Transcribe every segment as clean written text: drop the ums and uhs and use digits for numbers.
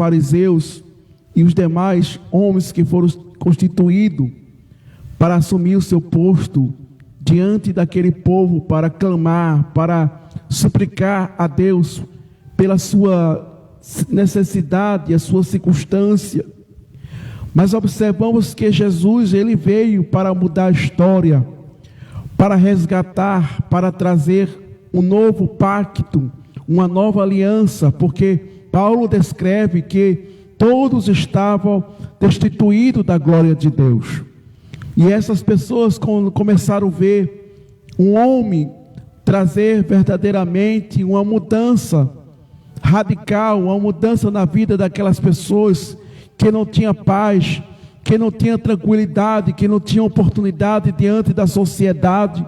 fariseus e os demais homens que foram constituídos para assumir o seu posto diante daquele povo, para clamar, para suplicar a Deus pela sua necessidade, a sua circunstância. Mas observamos que Jesus, ele veio para mudar a história, para resgatar, para trazer um novo pacto, uma nova aliança, porque Paulo descreve que todos estavam destituídos da glória de Deus. E essas pessoas, quando começaram a ver um homem trazer verdadeiramente uma mudança radical, uma mudança na vida daquelas pessoas que não tinham paz, que não tinham tranquilidade, que não tinham oportunidade diante da sociedade.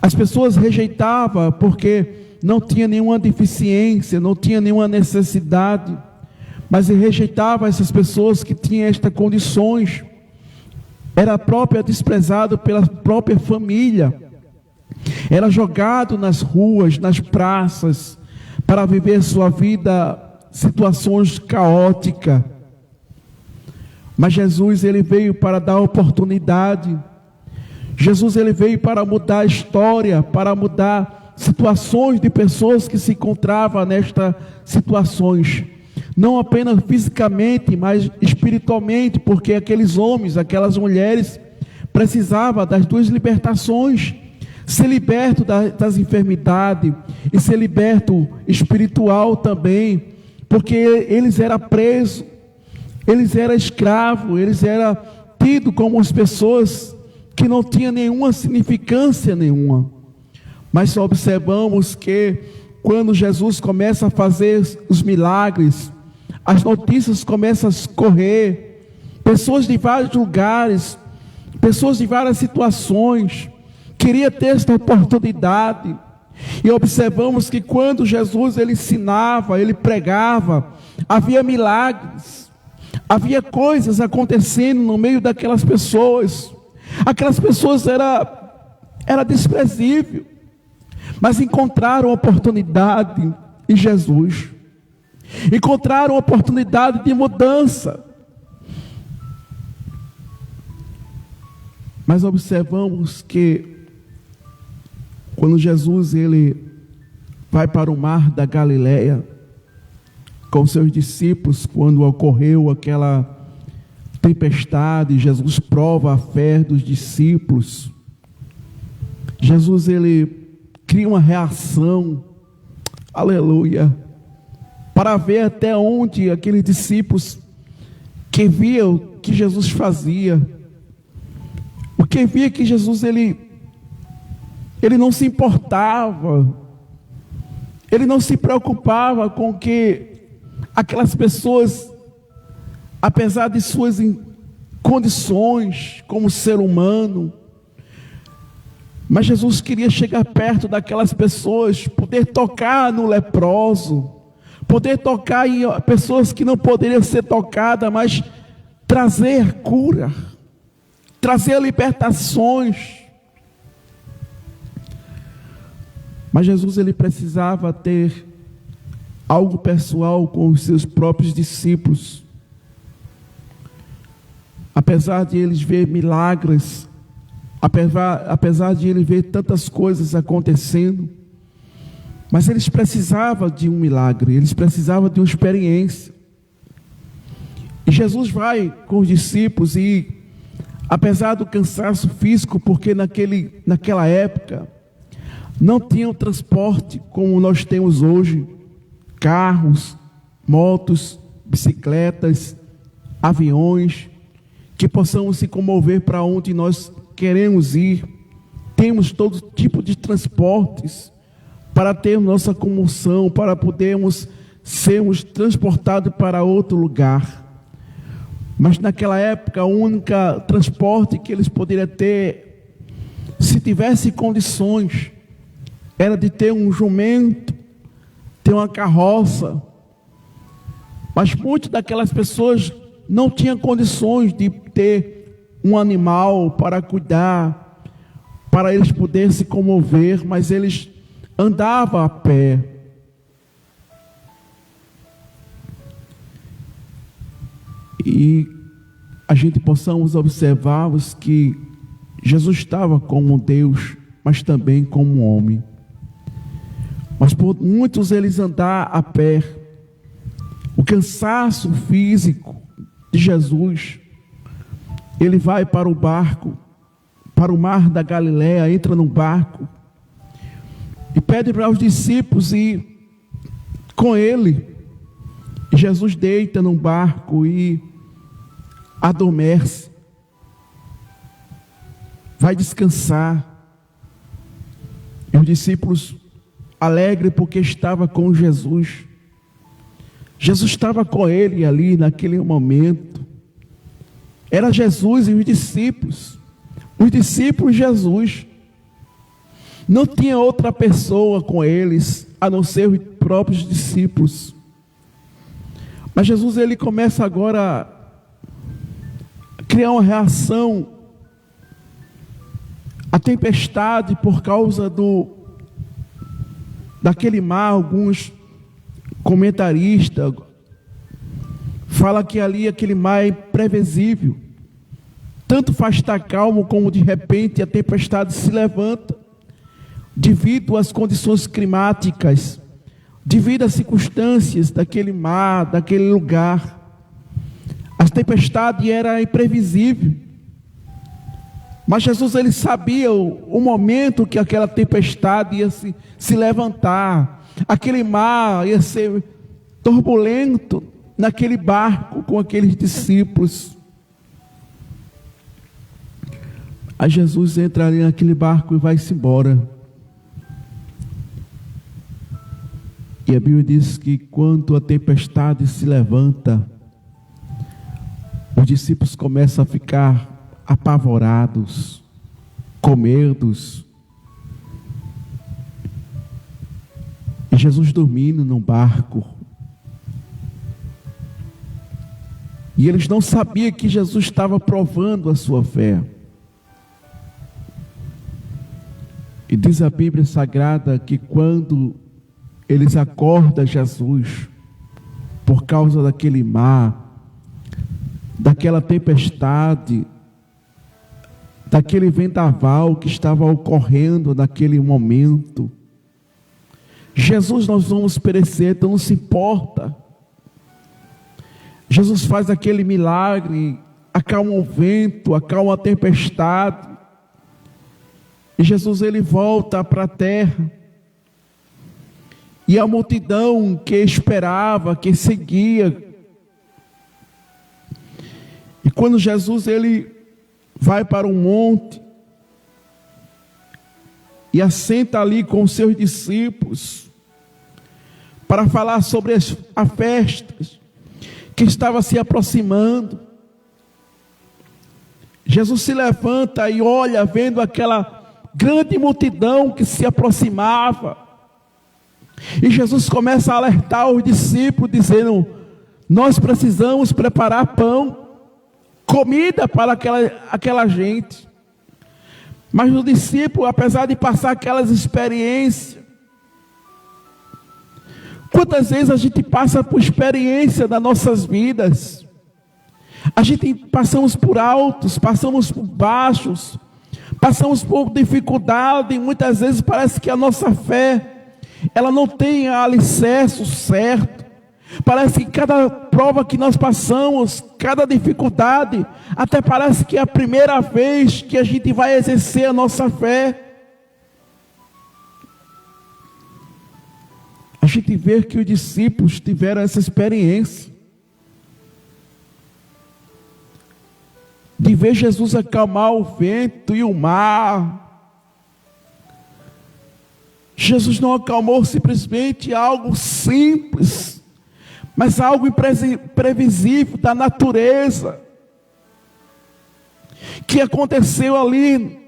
As pessoas rejeitavam porque não tinha nenhuma deficiência, não tinha nenhuma necessidade, mas rejeitava essas pessoas que tinham estas condições. Era desprezado pela própria família, era jogado nas ruas, nas praças, para viver sua vida, situações caóticas. Mas Jesus, ele veio para dar oportunidade. Jesus, ele veio para mudar a história, para mudar situações de pessoas que se encontravam nestas situações. Não apenas fisicamente, mas espiritualmente, porque aqueles homens, aquelas mulheres, precisavam das duas libertações. Ser liberto das enfermidades e ser liberto espiritual também, porque eles eram presos, eles eram escravos, eles eram tidos como as pessoas que não tinham nenhuma significância nenhuma. Mas observamos que quando Jesus começa a fazer os milagres, as notícias começam a correr, pessoas de vários lugares, pessoas de várias situações, queria ter esta oportunidade. E observamos que quando Jesus, ele ensinava, ele pregava, havia milagres, havia coisas acontecendo no meio daquelas pessoas. Aquelas pessoas era desprezível, mas encontraram oportunidade em Jesus, encontraram oportunidade de mudança. Mas observamos que quando Jesus, ele vai para o mar da Galileia com seus discípulos, quando ocorreu aquela tempestade, Jesus prova a fé dos discípulos. Jesus, ele cria uma reação, aleluia, para ver até onde aqueles discípulos que viam o que Jesus fazia, porque via que Jesus, ele não se importava, ele não se preocupava com que aquelas pessoas, apesar de suas condições como ser humano, mas Jesus queria chegar perto daquelas pessoas, poder tocar no leproso, poder tocar em pessoas que não poderiam ser tocadas, mas trazer cura, trazer libertações. Mas Jesus, ele precisava ter algo pessoal com os seus próprios discípulos. Apesar de eles ver milagres, apesar de ele ver tantas coisas acontecendo, mas eles precisavam de um milagre, eles precisavam de uma experiência. E Jesus vai com os discípulos e, apesar do cansaço físico, porque naquela época não tinha transporte como nós temos hoje, carros, motos, bicicletas, aviões, que possamos se comover para onde nós queremos ir. Temos todo tipo de transportes para ter nossa comoção, para podermos sermos transportados para outro lugar. Mas naquela época, o único transporte que eles poderiam ter, se tivesse condições, era de ter um jumento, ter uma carroça. Mas muitas daquelas pessoas não tinham condições de ter um animal para cuidar, para eles poderem se comover, mas eles andavam a pé. e a gente possamos observarmos que Jesus estava como Deus, mas também como homem. Mas por muitos eles andar a pé, o cansaço físico de Jesus, ele vai para o barco, para o mar da Galileia, entra no barco e pede para os discípulos ir com ele. E Jesus deita no barco e adormece, vai descansar. E os discípulos alegres porque estava com Jesus. Jesus estava com ele ali naquele momento. Era Jesus e os discípulos. Os discípulos e Jesus. Não tinha outra pessoa com eles, a não ser os próprios discípulos. Mas Jesus, ele começa agora a criar uma reação à tempestade por causa daquele mar. Alguns comentaristas falam que ali aquele mar é imprevisível. Tanto faz estar calmo como de repente a tempestade se levanta, devido às condições climáticas, devido às circunstâncias daquele mar, daquele lugar. A tempestade era imprevisível. Mas Jesus, ele sabia o momento que aquela tempestade ia se levantar. Aquele mar ia ser turbulento naquele barco com aqueles discípulos. Aí Jesus entra ali naquele barco e vai-se embora. E a Bíblia diz que quando a tempestade se levanta, os discípulos começam a ficar apavorados, com medos. E Jesus dormindo num barco. E eles não sabiam que Jesus estava provando a sua fé. E diz a Bíblia Sagrada que quando eles acordam Jesus, por causa daquele mar, daquela tempestade, daquele vendaval que estava ocorrendo naquele momento, Jesus, nós vamos perecer, então não se importa. Jesus faz aquele milagre, acalma o vento, acalma a tempestade. E Jesus, ele volta para a terra. E a multidão que esperava, que seguia. E quando Jesus, ele vai para um monte e assenta ali com os seus discípulos para falar sobre a festa que estava se aproximando. Jesus se levanta e olha, vendo aquela grande multidão que se aproximava. E Jesus começa a alertar os discípulos, dizendo: nós precisamos preparar pão, comida para aquela gente. Mas os discípulos, apesar de passar aquelas experiências, quantas vezes a gente passa por experiência das nossas vidas, a gente passamos por altos, passamos por baixos, passamos por dificuldade, e muitas vezes parece que a nossa fé, ela não tem alicerce certo. Parece que cada prova que nós passamos, cada dificuldade, até parece que é a primeira vez que a gente vai exercer a nossa fé. A gente vê que os discípulos tiveram essa experiência de ver Jesus acalmar o vento e o mar. Jesus não acalmou simplesmente algo simples, mas algo imprevisível da natureza, que aconteceu ali,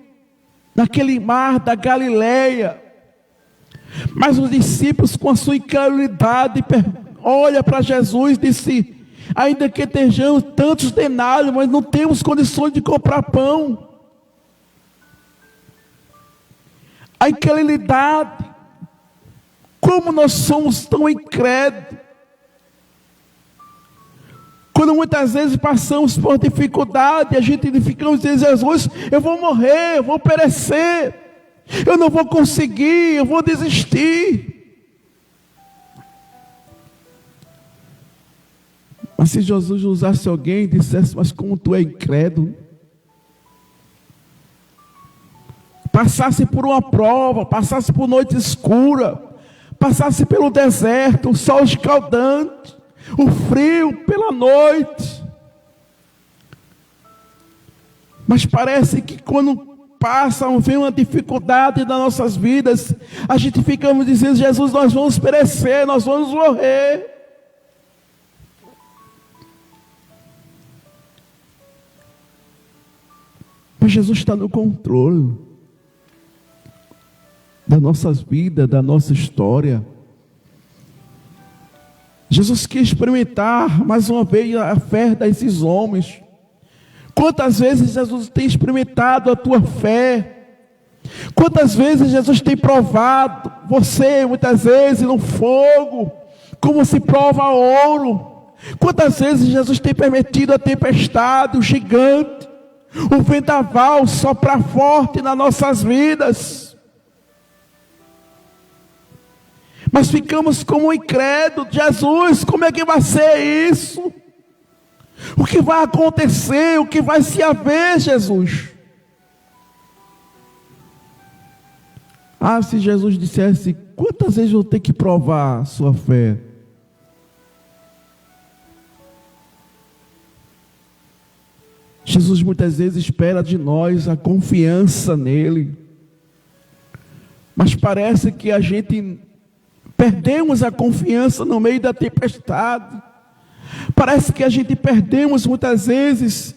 naquele mar da Galileia. Mas os discípulos, com a sua incredulidade, olham para Jesus e dizem: ainda que tenhamos tantos denários, mas não temos condições de comprar pão. A incredulidade, como nós somos tão incrédulos, Quando muitas vezes passamos por dificuldade, a gente ficamos dizendo: Jesus, eu vou morrer, eu vou perecer, eu não vou conseguir, eu vou desistir. Mas se Jesus usasse alguém e dissesse: mas como tu é incrédulo, passasse por uma prova, passasse por noite escura, passasse pelo deserto, o sol escaldante, o frio pela noite, mas parece que quando vem uma dificuldade nas nossas vidas, a gente fica dizendo: Jesus, nós vamos perecer, nós vamos morrer. Mas Jesus está no controle das nossas vidas, da nossa história. Jesus quer experimentar mais uma vez a fé desses homens. Quantas vezes Jesus tem experimentado a tua fé? Quantas vezes Jesus tem provado você, muitas vezes no fogo, como se prova ouro? Quantas vezes Jesus tem permitido a tempestade, o gigante, o vendaval soprar forte nas nossas vidas? Mas ficamos como incrédulos: Jesus, como é que vai ser isso? O que vai acontecer? O que vai se haver, Jesus? Se Jesus dissesse: quantas vezes eu vou ter que provar a sua fé? Jesus muitas vezes espera de nós a confiança nele, mas parece que a gente perdemos a confiança no meio da tempestade. Parece que a gente perdemos muitas vezes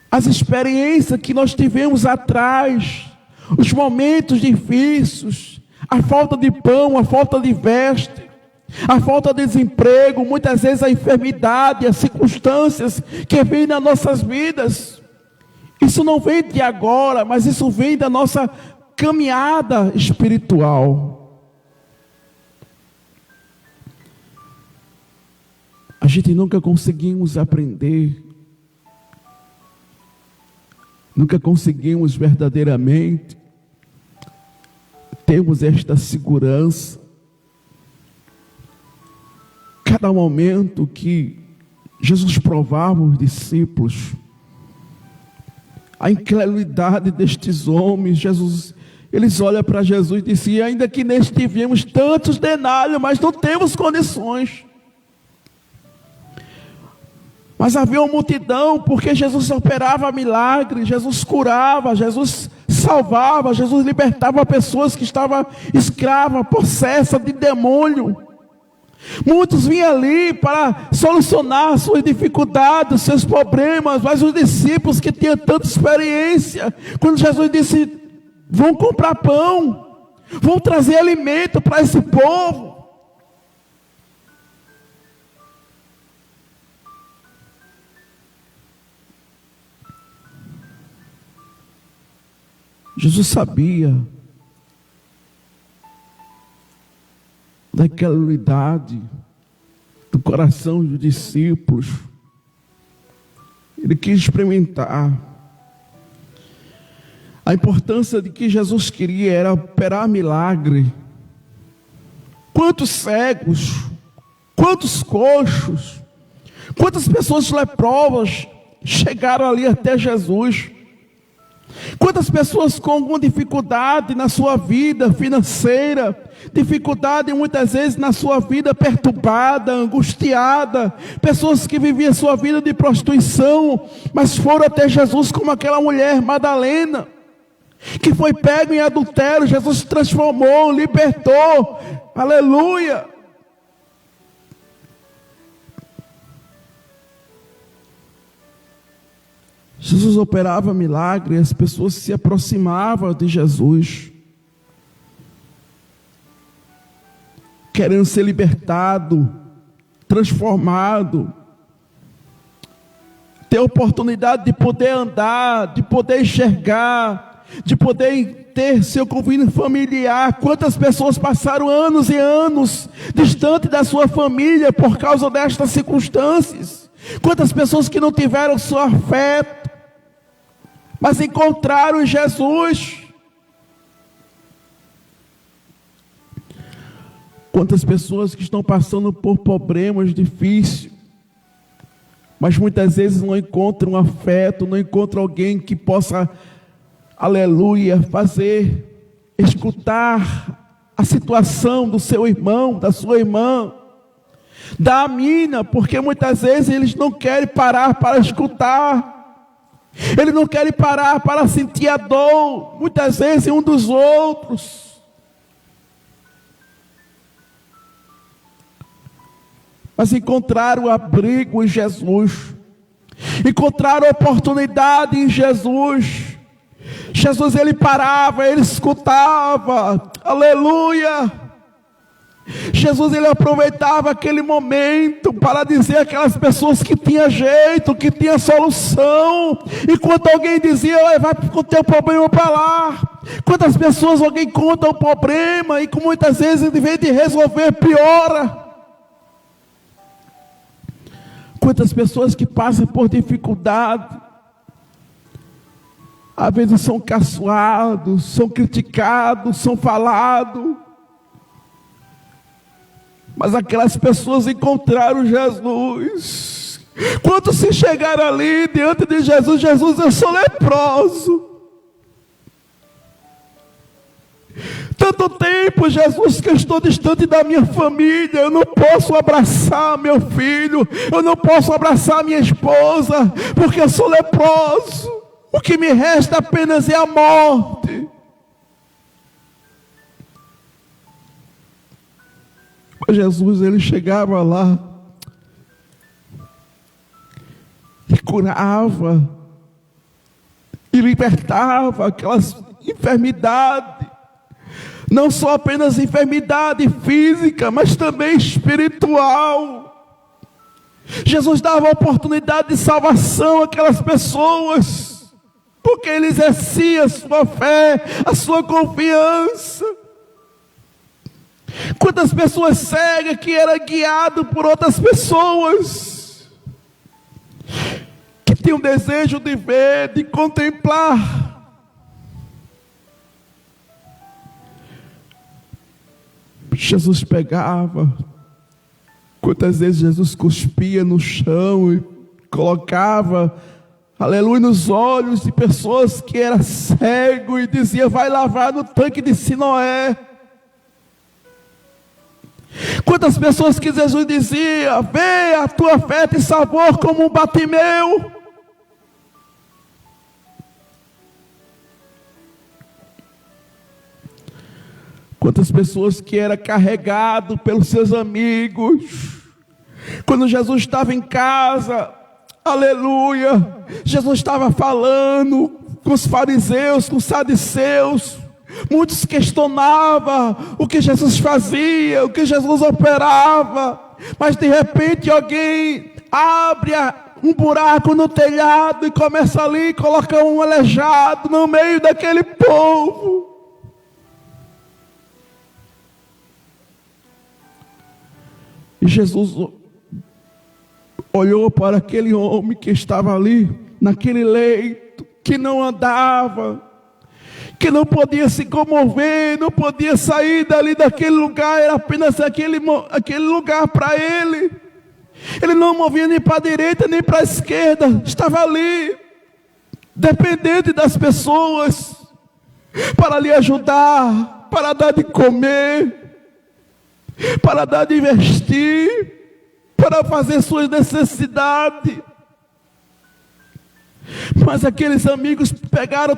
as experiências que nós tivemos atrás, os momentos difíceis, a falta de pão, a falta de veste, a falta de desemprego, muitas vezes a enfermidade, as circunstâncias que vêm nas nossas vidas. Isso não vem de agora, mas isso vem da nossa caminhada espiritual. A gente nunca conseguimos aprender, nunca conseguimos verdadeiramente termos esta segurança. Cada momento que Jesus provava os discípulos, a incredulidade destes homens, eles olham para Jesus e dizem: ainda que neste tivemos tantos denários, mas não temos condições. Mas havia uma multidão, porque Jesus operava milagres, Jesus curava, Jesus salvava, Jesus libertava pessoas que estavam escravas, possessas de demônio. Muitos vinham ali para solucionar suas dificuldades, seus problemas, mas os discípulos que tinham tanta experiência, quando Jesus disse: vão comprar pão, vão trazer alimento para esse povo, Jesus sabia daquela unidade do coração dos discípulos. Ele quis experimentar a importância de que Jesus queria era operar milagre. Quantos cegos, quantos coxos, quantas pessoas leprosas chegaram ali até Jesus? Quantas pessoas com alguma dificuldade na sua vida financeira, dificuldade muitas vezes na sua vida perturbada, angustiada, pessoas que viviam sua vida de prostituição, mas foram até Jesus, como aquela mulher Madalena, que foi pega em adultério. Jesus transformou, libertou, aleluia. Jesus operava milagre, as pessoas se aproximavam de Jesus, querendo ser libertado, transformado, ter oportunidade de poder andar, de poder enxergar, de poder ter seu convívio familiar. Quantas pessoas passaram anos e anos distante da sua família por causa destas circunstâncias? Quantas pessoas que não tiveram seu afeto, mas encontraram Jesus. Quantas pessoas que estão passando por problemas difíceis, mas muitas vezes não encontram afeto, não encontram alguém que possa, aleluia, escutar a situação do seu irmão, da sua irmã, da mina, porque muitas vezes eles não querem parar para escutar, eles não querem parar para sentir a dor, muitas vezes um dos outros. Mas encontraram abrigo em Jesus, encontraram oportunidade em Jesus. Jesus, ele parava, ele escutava, aleluia. Jesus, ele aproveitava aquele momento para dizer àquelas pessoas que tinha jeito, que tinha solução. Enquanto alguém dizia, vai com o teu problema para lá. Quantas pessoas alguém conta o problema e que muitas vezes, em vez de resolver, piora. Quantas pessoas que passam por dificuldade, às vezes são caçoados, são criticados, são falados, mas aquelas pessoas encontraram Jesus. Quando se chegaram ali diante de Jesus, Jesus, eu sou leproso. Tanto tempo, Jesus, que eu estou distante da minha família, eu não posso abraçar meu filho, eu não posso abraçar minha esposa, porque eu sou leproso. O que me resta apenas é a morte. Mas Jesus, ele chegava lá e curava e libertava aquelas enfermidades. Não só apenas enfermidade física, mas também espiritual. Jesus dava oportunidade de salvação àquelas pessoas, porque ele exercia a sua fé, a sua confiança. Quantas pessoas cegas que eram guiadas por outras pessoas, que tinham desejo de ver, de contemplar. Jesus pegava, quantas vezes Jesus cuspia no chão e colocava, aleluia, nos olhos de pessoas que eram cegos e dizia, vai lavar no tanque de Siloé. Quantas pessoas que Jesus dizia, vê, a tua fé te salvou como um Batimeu. Quantas pessoas que era carregado pelos seus amigos. Quando Jesus estava em casa, aleluia, Jesus estava falando com os fariseus, com os saduceus. Muitos questionavam o que Jesus fazia, o que Jesus operava. Mas de repente alguém abre um buraco no telhado e começa ali a colocar um aleijado no meio daquele povo. E Jesus olhou para aquele homem que estava ali, naquele leito, que não andava, que não podia se comover, não podia sair dali daquele lugar, era apenas aquele lugar para ele. Ele não movia nem para a direita, nem para a esquerda, estava ali, dependente das pessoas, para lhe ajudar, para dar de comer, para dar de vestir, para fazer suas necessidades. Mas aqueles amigos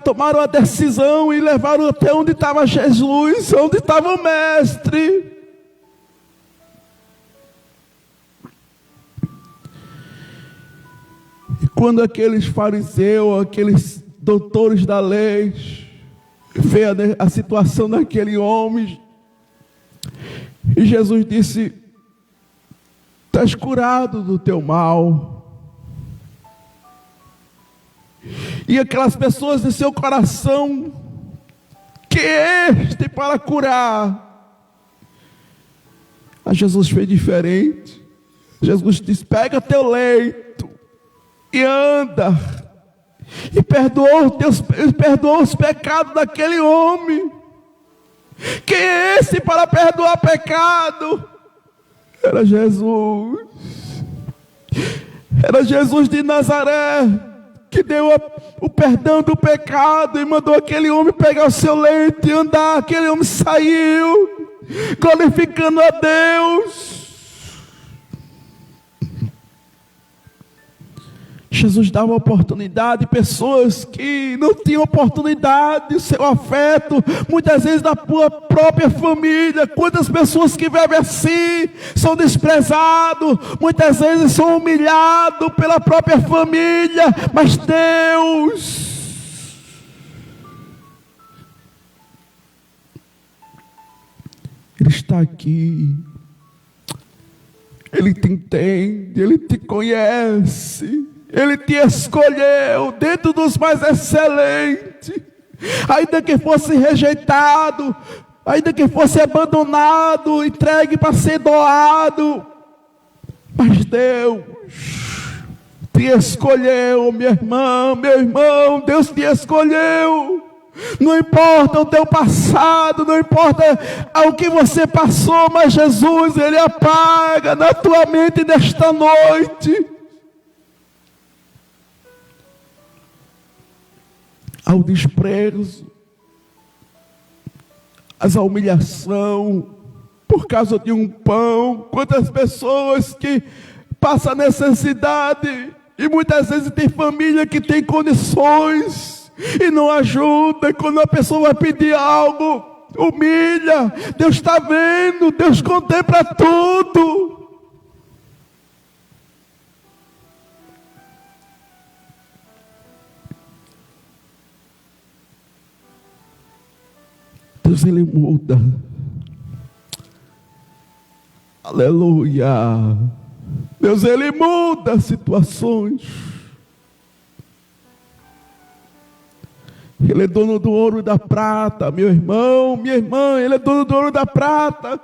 tomaram a decisão e levaram até onde estava Jesus, onde estava o mestre. E quando aqueles fariseus, aqueles doutores da lei, vê a situação daquele homem, e Jesus disse, estás curado do teu mal. E aquelas pessoas de seu coração, que é este para curar? Mas Jesus fez diferente. Jesus disse, pega teu leito e anda, e perdoou os pecados daquele homem. Quem é esse para perdoar pecado? Era Jesus. Era Jesus de Nazaré, que deu o perdão do pecado e mandou aquele homem pegar o seu leito e andar. Aquele homem saiu, glorificando a Deus. Jesus dava oportunidade, pessoas que não tinham oportunidade, o seu afeto, muitas vezes da própria família. Quantas pessoas que vivem assim, são desprezados, muitas vezes são humilhados pela própria família, mas Deus, Ele está aqui, Ele te entende, Ele te conhece, Ele te escolheu dentro dos mais excelentes, ainda que fosse rejeitado, ainda que fosse abandonado, entregue para ser doado, mas Deus te escolheu, minha irmã, meu irmão, Deus te escolheu. Não importa o teu passado, não importa o que você passou, mas Jesus, Ele apaga na tua mente nesta noite ao desprezo, a humilhação, por causa de um pão. Quantas pessoas que passam necessidade, e muitas vezes tem família que tem condições, e não ajuda. Quando a pessoa vai pedir algo, humilha. Deus está vendo, Deus contempla tudo. Deus, Ele muda. Aleluia. Deus, Ele muda situações. Ele é dono do ouro e da prata, meu irmão, minha irmã, Ele é dono do ouro e da prata.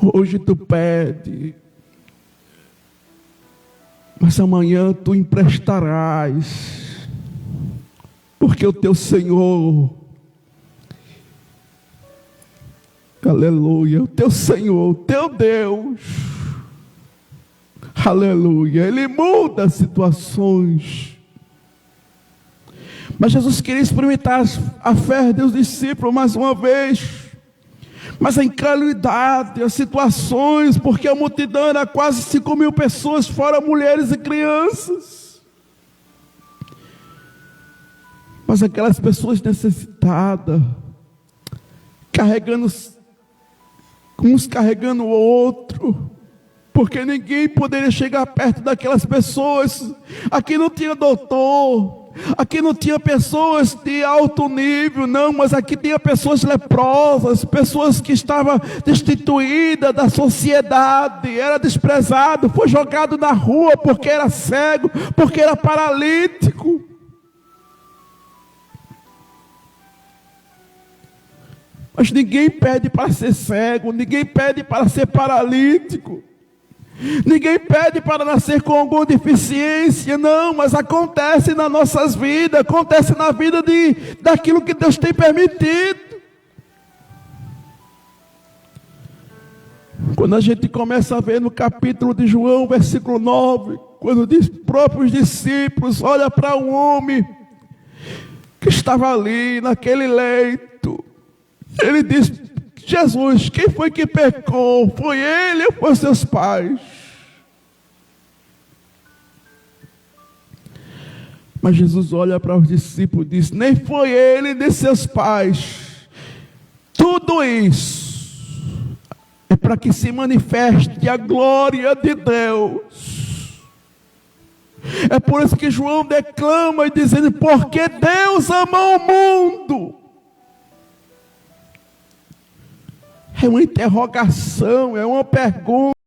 Hoje tu pede, mas amanhã tu emprestarás. Porque o teu Senhor, aleluia, o teu Senhor, o teu Deus, aleluia, Ele muda situações. Mas Jesus queria experimentar a fé dos discípulos mais uma vez, mas a incredulidade, as situações, porque a multidão era quase 5.000 pessoas, fora mulheres e crianças. Mas aquelas pessoas necessitadas, carregando, uns carregando o outro, porque ninguém poderia chegar perto daquelas pessoas. Aqui não tinha doutor, aqui não tinha pessoas de alto nível, não, mas aqui tinha pessoas leprosas, pessoas que estavam destituídas da sociedade, era desprezado, foi jogado na rua porque era cego, porque era paralítico. Mas ninguém pede para ser cego, ninguém pede para ser paralítico, ninguém pede para nascer com alguma deficiência, não, mas acontece nas nossas vidas, acontece na vida daquilo que Deus tem permitido. Quando a gente começa a ver no capítulo de João, versículo 9, quando diz próprios discípulos, olha para um homem que estava ali naquele leito, ele diz: Jesus, quem foi que pecou? Foi ele ou foi seus pais? Mas Jesus olha para os discípulos e diz: nem foi ele nem seus pais. Tudo isso é para que se manifeste a glória de Deus. É por isso que João declama dizendo: porque Deus amou o mundo. É uma interrogação, é uma pergunta.